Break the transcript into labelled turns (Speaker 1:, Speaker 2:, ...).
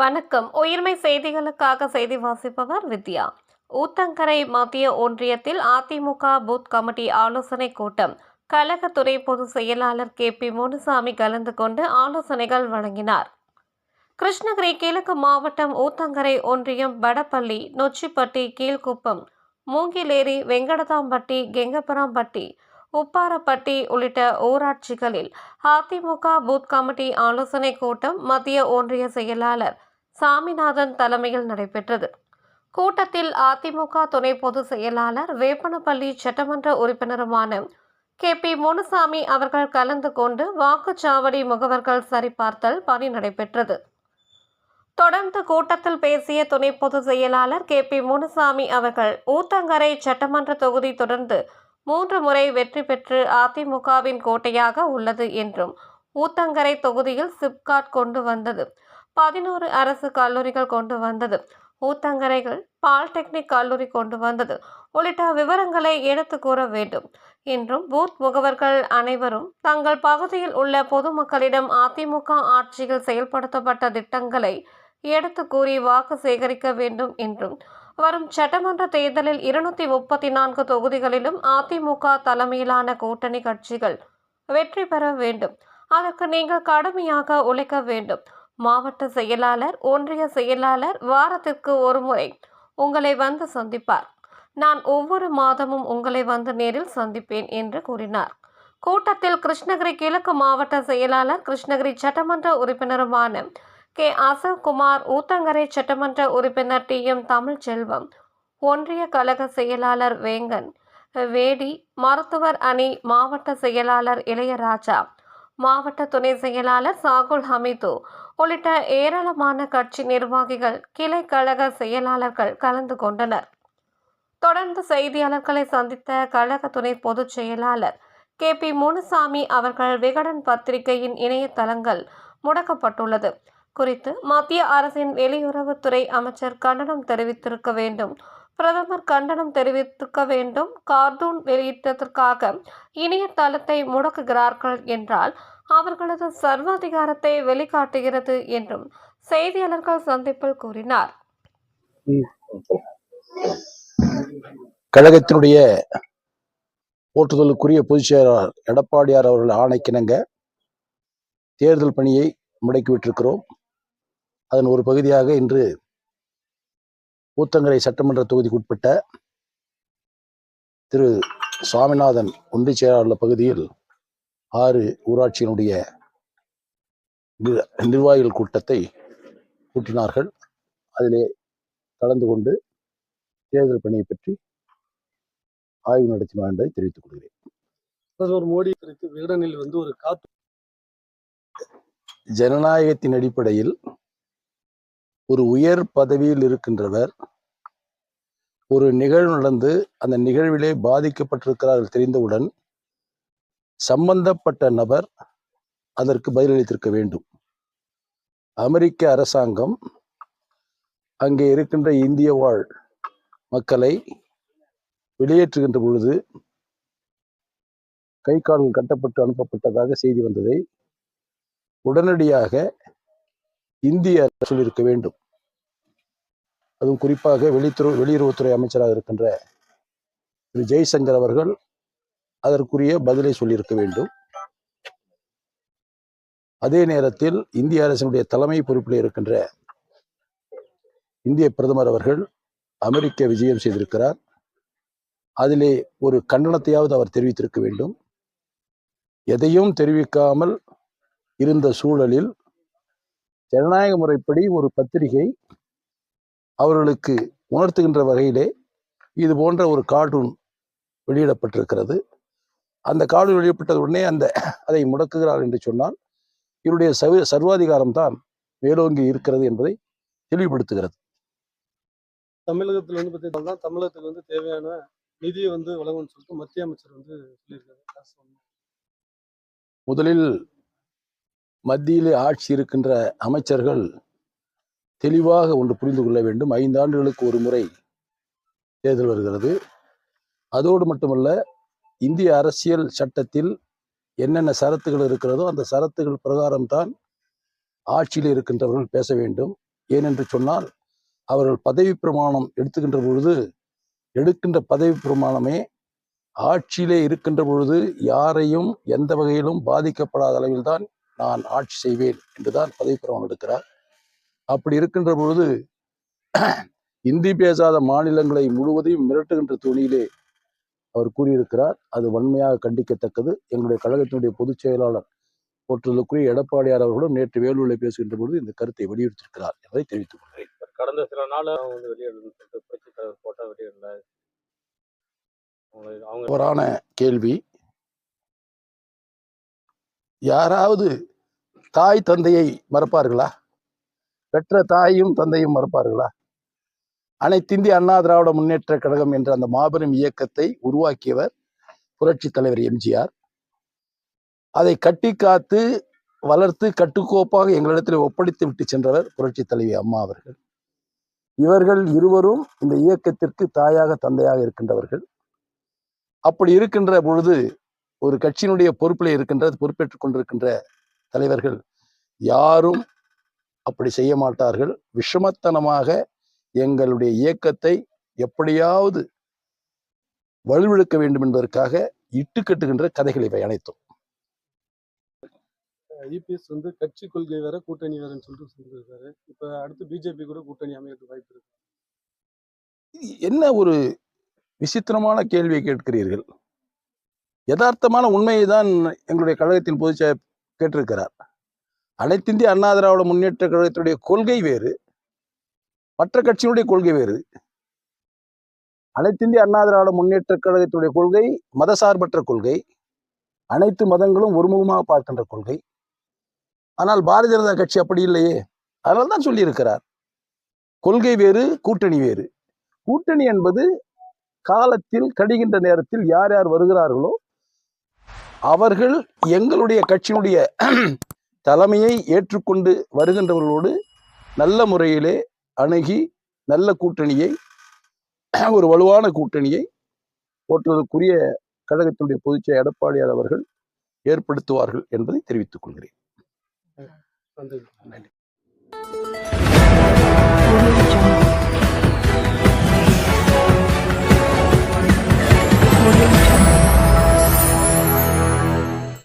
Speaker 1: வணக்கம். உயிர்மை செய்திகளுக்காக செய்தி வாசிப்பவர் வித்யா. ஊத்தங்கரை மத்திய ஒன்றியத்தில் அதிமுக பூத் கமிட்டி ஆலோசனை கூட்டம். கழக துணை பொதுச் செயலாளர் கே.பி. முனுசாமி கலந்து கொண்டு ஆலோசனைகள் வழங்கினார். கிருஷ்ணகிரி கிழக்கு மாவட்டம் ஊத்தங்கரை ஒன்றியம் வடபள்ளி, நொச்சிப்பட்டி, கீழ்குப்பம், மூங்கிலேரி, வெங்கடதாம்பட்டி, கெங்கபுரம்பட்டி, உப்பாரப்பட்டி உள்ளிட்ட ஊராட்சிகளில் அதிமுக பூத் கமிட்டி ஆலோசனை கூட்டம் மத்திய ஒன்றிய செயலாளர் சாமிநாதன் தலைமையில் நடைபெற்றது. கூட்டத்தில் அதிமுக துணை பொதுச் செயலாளர், வேப்பனப்பள்ளி சட்டமன்ற உறுப்பினருமான கே.பி. முனுசாமி அவர்கள் கலந்து கொண்டு வாக்குச்சாவடி முகவர்கள் சரிபார்த்தல் பணி நடைபெற்றது. தொடர்ந்து கூட்டத்தில் பேசிய துணை பொதுச் செயலாளர் கே.பி. முனுசாமி அவர்கள், ஊத்தங்கரை சட்டமன்ற தொகுதி தொடர்ந்து 3 முறை வெற்றி பெற்று அதிமுகவின் கோட்டையாக உள்ளது என்றும், ஊத்தங்கரை தொகுதியில் சிப்காட் கொண்டு வந்தது, 11 அரசு கல்லூரிகள் கொண்டு வந்தது, ஊத்தங்கரைகள் பாலிடெக்னிக் கல்லூரி கொண்டு வந்தது உள்ளிட்ட விவரங்களை எடுத்து கூற வேண்டும் என்றும், பூத் முகவர்கள் அனைவரும் தங்கள் பகுதியில் உள்ள பொதுமக்களிடம் அதிமுக ஆட்சியில் செயல்படுத்தப்பட்ட திட்டங்களை எடுத்து கூறி வாக்கு சேகரிக்க வேண்டும் என்றும், வரும் சட்டமன்ற தேர்தலில் 234 தொகுதிகளிலும் அதிமுக தலைமையிலான கூட்டணி கட்சிகள் வெற்றி பெற வேண்டும். அதற்கு நீங்கள் கடுமையாக உழைக்க வேண்டும். மாவட்ட செயலாளர், ஒன்றிய செயலாளர் வாரத்திற்கு ஒரு முறை உங்களை வந்து சந்திப்பார். நான் ஒவ்வொரு மாதமும் உங்களை வந்து நேரில் சந்திப்பேன் என்று கூறினார். கூட்டத்தில் கிருஷ்ணகிரி கிழக்கு மாவட்ட செயலாளர், கிருஷ்ணகிரி சட்டமன்ற உறுப்பினருமான கே. அசோக்குமார், ஊத்தங்கரை சட்டமன்ற உறுப்பினர் டி.எம். தமிழ்ச்செல்வம், ஒன்றிய கழக செயலாளர் வேங்கன், வேடி, மருத்துவர் அணி மாவட்ட செயலாளர் இளையராஜா, மாவட்ட துணை செயலாளர் சாகுல் ஹமீது உள்ளிட்ட ஏராளமான கட்சி நிர்வாகிகள், கிளை கழக செயலாளர்கள் கலந்து கொண்டனர். தொடர்ந்து செய்தியாளர்களை சந்தித்த கழக துணை பொதுச் செயலாளர் கே.பி. முனுசாமி அவர்கள், விகடன் பத்திரிகையின் இணையதளங்கள் முடக்கப்பட்டுள்ளது குறித்து மத்திய அரசின் வெளியுறவுத்துறை அமைச்சர் கண்டனம் தெரிவித்திருக்க வேண்டும். பிரதமர் கண்டனம் தெரிவித்திருக்க வேண்டும். கார்ட்டூன் வெளியிட்டதற்காக இணையதளத்தை முடக்குகிறார்கள் என்றால் அவர்களது சர்வாதிகாரத்தை வெளிக்காட்டுகிறது என்றும் செய்தியாளர்கள் சந்திப்பில் கூறினார்.
Speaker 2: கழகத்தினுடைய போற்றுதலுக்குரிய பொதுச் செயலாளர் எடப்பாடியார் அவர்கள் ஆணைக்கிணங்க தேர்தல் பணியை முடக்கிவிட்டிருக்கிறோம். அதன் ஒரு பகுதியாக இன்று ஊத்தங்கரை சட்டமன்ற தொகுதிக்குட்பட்ட திரு சாமிநாதன் ஒன்றிய செயலாளர் பகுதியில் 6 ஊராட்சியினுடைய நிர்வாகிகள் கூட்டத்தை கூட்டினார்கள். அதிலே கலந்து கொண்டு தேர்தல் பணியை பற்றி ஆய்வு நடத்தினார் என்பதை தெரிவித்துக் கொள்கிறேன்.
Speaker 3: பிரதமர் மோடி குறித்து விகடனில் ஒரு
Speaker 2: ஜனநாயகத்தின் அடிப்படையில் ஒரு உயர் பதவியில் இருக்கின்றவர் ஒரு நிகழ்வு நடந்து அந்த நிகழ்விலே பாதிக்கப்பட்டிருக்கிறார்கள் தெரிந்தவுடன் சம்பந்தப்பட்ட நபர் அதற்கு பதிலளித்திருக்க வேண்டும். அமெரிக்க அரசாங்கம் அங்கே இருக்கின்ற இந்திய வாழ் மக்களை வெளியேற்றுகின்ற பொழுது கை கால்கள் கட்டப்பட்டு அனுப்பப்பட்டதாக செய்தி வந்ததை உடனடியாக இந்திய அரசு சொல்லியிருக்க வேண்டும். அதுவும் குறிப்பாக வெளியுறவுத்துறை அமைச்சராக இருக்கின்ற திரு ஜெய்சங்கர் அவர்கள் அதற்குரிய பதிலை சொல்லியிருக்க வேண்டும். அதே நேரத்தில் இந்திய அரசினுடைய தலைமை பொறுப்பில் இருக்கின்ற இந்திய பிரதமர் அவர்கள் அமெரிக்க விஜயம் செய்திருக்கிறார். அதிலே ஒரு கண்டனத்தையாவது அவர் தெரிவித்திருக்க வேண்டும். எதையும் தெரிவிக்காமல் இருந்த சூழலில் ஜனநாயக முறைப்படி ஒரு பத்திரிகை அவர்களுக்கு உணர்த்துகின்ற வகையிலே இது போன்ற ஒரு கார்ட்டூன் வெளியிடப்பட்டிருக்கிறது. அந்த கார்ட்டூன் வெளியிடப்பட்டது உடனே அதை முடக்குகிறார் என்று சொன்னால் இவருடைய சர்வாதிகாரம் தான் மேலோங்கி இருக்கிறது என்பதை தெளிவுபடுத்துகிறது.
Speaker 3: தமிழகத்தில் பார்த்தீங்கன்னா தமிழகத்துக்கு தேவையான நிதியை வழங்கும்னு சொல்லிட்டு மத்திய அமைச்சர் சொல்லியிருக்காரு.
Speaker 2: முதலில் மத்தியிலே ஆட்சி இருக்கின்ற அமைச்சர்கள் தெளிவாக ஒன்று புரிந்து கொள்ள வேண்டும். 5 ஆண்டுகளுக்கு ஒரு முறை தேர்தல் வருகிறது. அதோடு மட்டுமல்ல, இந்திய அரசியல் சட்டத்தில் என்னென்ன சரத்துகள் இருக்கிறதோ அந்த சரத்துகள் பிரகாரம்தான் ஆட்சியில் இருக்கின்றவர்கள் பேச வேண்டும். ஏனென்று சொன்னால் அவர்கள் பதவி பிரமாணம் எடுத்துக்கின்ற பொழுது எடுக்கின்ற பதவி பிரமாணமே ஆட்சியிலே இருக்கின்ற பொழுது யாரையும் எந்த வகையிலும் பாதிக்கப்படாத அளவில் தான் நான் ஆட்சி செய்வேன் என்றுதான் பதவி பிரமாணம் எடுக்கிறார். அப்படி இருக்கின்ற பொழுது இந்தி பேசாத மாநிலங்களை முழுவதையும் மிரட்டுகின்ற துணியிலே அவர் கூறியிருக்கிறார். அது வன்மையாக கண்டிக்கத்தக்கது. எங்களுடைய கழகத்தினுடைய பொதுச் செயலாளர் போற்றுதலுக்குரிய எடப்பாடியார் அவர்களும் நேற்று வேலூரில் பேசுகின்ற பொழுது இந்த கருத்தை வலியுறுத்தியிருக்கிறார் என்பதை தெரிவித்துக் கொள்கிறேன்.
Speaker 3: கடந்த சில நாள் அவங்க வந்து வெளியிடணும்னு சொல்லிட்டு புரட்சித் தலைவர் போட்டா வெளியிடல. அவங்க
Speaker 2: தவறான கேள்வி. யாராவது தாய் தந்தையை மறப்பார்களா? பெற்ற தாயும் தந்தையும் மறப்பார்களா? அனைத்திந்திய அண்ணா திராவிட முன்னேற்ற கழகம் என்ற அந்த மாபெரும் இயக்கத்தை உருவாக்கியவர் புரட்சி தலைவர் எம்ஜிஆர். அதை கட்டி காத்து வளர்த்து கட்டுக்கோப்பாக எங்களிடத்தில் ஒப்படைத்து விட்டு சென்றவர் புரட்சி தலைவி அம்மா அவர்கள். இவர்கள் இருவரும் இந்த இயக்கத்திற்கு தாயாக தந்தையாக இருக்கின்றவர்கள். அப்படி இருக்கின்ற பொழுது ஒரு கட்சியினுடைய பொறுப்பில் பொறுப்பேற்றுக் கொண்டிருக்கின்ற தலைவர்கள் யாரும் அப்படி செய்ய மாட்டார்கள். விஷமத்தனமாக எங்களுடைய இயக்கத்தை எப்படியாவது வலுவிழக்க வேண்டும் என்பதற்காக இட்டுக்கட்டுகின்ற கதைகள் இவை அனைத்தும்.
Speaker 3: இபிஎஸ் வந்து கட்சி கொள்கை வேற கூட்டணி வேறன்னு சொல்லிட்டு சொல்லியிருக்காரு. இப்ப அடுத்து பிஜேபி கூட கூட்டணி அமையறதுக்கு வாய்ப்பு இருக்கு.
Speaker 2: என்ன ஒரு விசித்திரமான கேள்வியை கேட்கிறீர்கள். யதார்த்தமான உண்மையை தான் எங்களுடைய கழகத்தின் பொதுச் செயலர் கேட்டிருக்கிறார். அனைத்திந்திய அண்ணா திராவிட முன்னேற்ற கழகத்தினுடைய கொள்கை வேறு, மற்ற கட்சியினுடைய கொள்கை வேறு. அனைத்திந்திய அண்ணா திராவிட முன்னேற்ற கழகத்தினுடைய கொள்கை மதசார்பற்ற கொள்கை, அனைத்து மதங்களும் ஒருமுகமாக பார்க்கின்ற கொள்கை. ஆனால் பாரதிய ஜனதா கட்சி அப்படி இல்லையே. அதனால தான் சொல்லியிருக்கிறார், கொள்கை வேறு, கூட்டணி வேறு. கூட்டணி என்பது காலத்தில் கடிகின்ற நேரத்தில் யார் யார் வருகிறார்களோ அவர்கள் எங்களுடைய கட்சியினுடைய தலைமையை ஏற்றுக்கொண்டு வருகின்றவர்களோடு நல்ல முறையிலே அணுகி நல்ல கூட்டணியை, ஒரு வலுவான கூட்டணியை போற்றுவதற்குரிய கழகத்தினுடைய பொதுச் செயலர் எடப்பாடியார் அவர்கள் ஏற்படுத்துவார்கள் என்பதை தெரிவித்துக் கொள்கிறேன்.
Speaker 3: நன்றி.